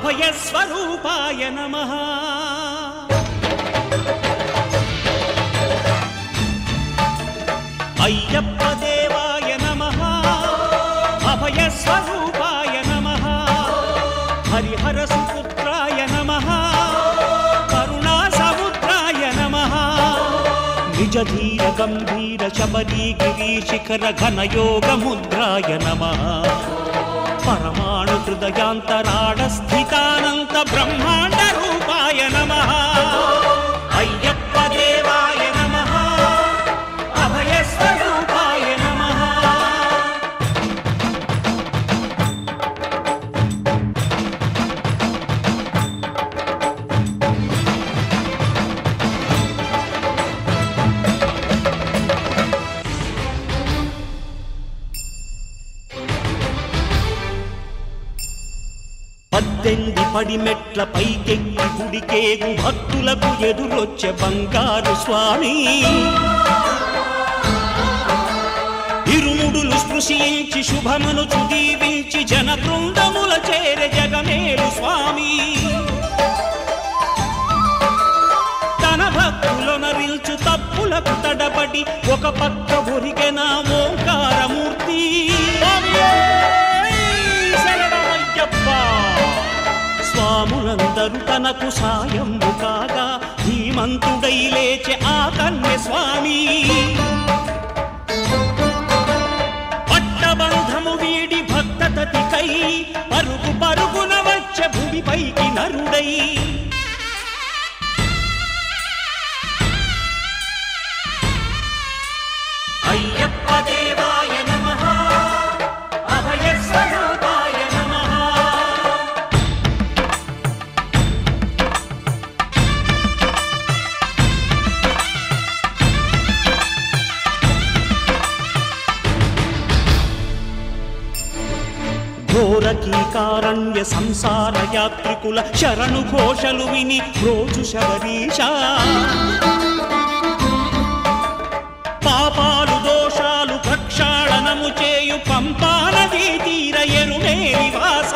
అభయస్వరూపాయ నమః అయ్యప్ప దేవాయ నమః అభయస్వరూపాయ నమః హరిహర సుపుత్రాయ నమః కరుణా సముద్రాయ నమః నిజ ధీర గంభీర శబరీ గిరి శిఖర ఘనయోగ ముద్రాయ నమః పరమాణు హృదయాంతరాళ స్థితానంత బ్రహ్మాండ రూపాయ నమః అయ్యప్ప దేవాయ నమః అభయస్వరూపాయ నమః పద్దెంది పడిమెట్ల పైకెక్కి గుడికేగు భక్తులకు ఎదురొచ్చే బంగారు స్వామి ఇరుముడులు స్పృశించి శుభమను దీవించి జన బృందముల చేరే జగమేలు స్వామి తన భక్తులొనరిల్చు తప్పులకు తడబడి ఒక పక్క ఒరిగెన ఓంకారమూర్తి స్వాములందరూ తనకు సాయము కాగా ధీమంతుడై లేచే ఆ కన్య స్వామి పట్టబంధము వీడి భక్తతతికై పరుగు పరుగున వచ్చే భూమిపైకి నరుడై అయ్యప్ప దేవాయ నమః అభయస్వరూపాయ నమః ఘోరకీకారణ్య సంసార యాత్రికుల శరణు ఘోషలు విని రోజు శబరీశ పాపాలు దోషాలు ప్రక్షాళనము చేయు పంపానదీ తీర ఎరుమేలి వాస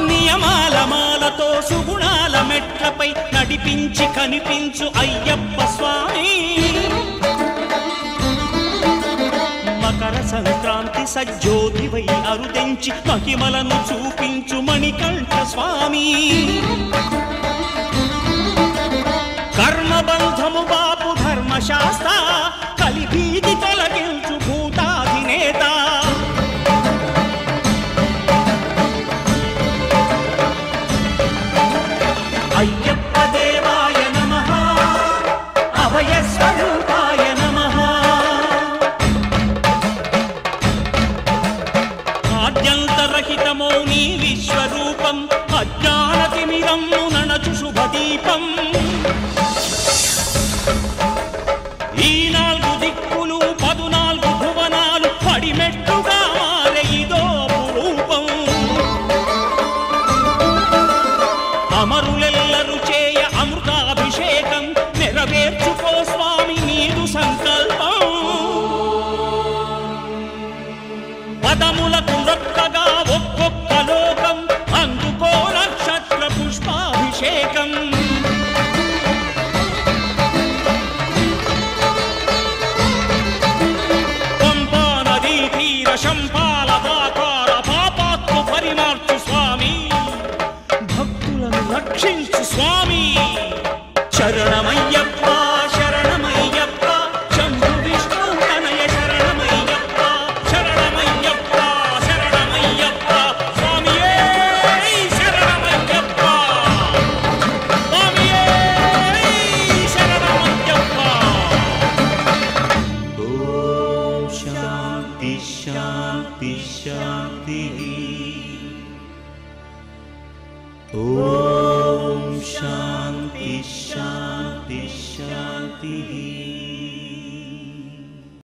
నియమాల మాలతో సుగుణాల మెట్లపై నడిపించి కనిపించు అయ్యప్ప స్వామి మకర సంక్రాంతి సజ్జోతివై అరుదెంచి మహిమలను చూపించు మణికంఠ స్వామి కర్మబంధము బాపు ధర్మశాస్త్ర కలిభీతి తొలగించు భూతాధినేత అయ్యప్ప దేవాయ నమః అభయస్వరూపాయ నమః ఆద్యంతరహితమో నీ విశ్వరూపం అజ్ఞానతిమిరము నణచు శుభదీపం ఈ 4 దిక్కులు 14 భువనాలు పడిమెట్టుగా మారే ఇదో రూపం అమరులెల్లరు చేయ అమృతాభిషేకం నెరవేర్చుకో స్వామి నీదు సంకల్పం పదములకు రొక్కగా ఒక్కొక్క లోకం అందుకో నక్షత్ర పుష్పాభిషేకం శంపాలదాకార పాపాత్ము పరిమార్చు స్వామి భక్తులను రక్షించు స్వామి శరణమయ్యప్ప శరణమయ్యప్ప శంభు విష్ణు తనయ శరణమయ్యప్ప శరణమయ్యప్ప శరణమయ్యప్ప స్వామియే శరణమయ్యప్ప స్వామియే శరణమయ్యప్ప ఓం శాంతి శాంతి శాంతి ఓం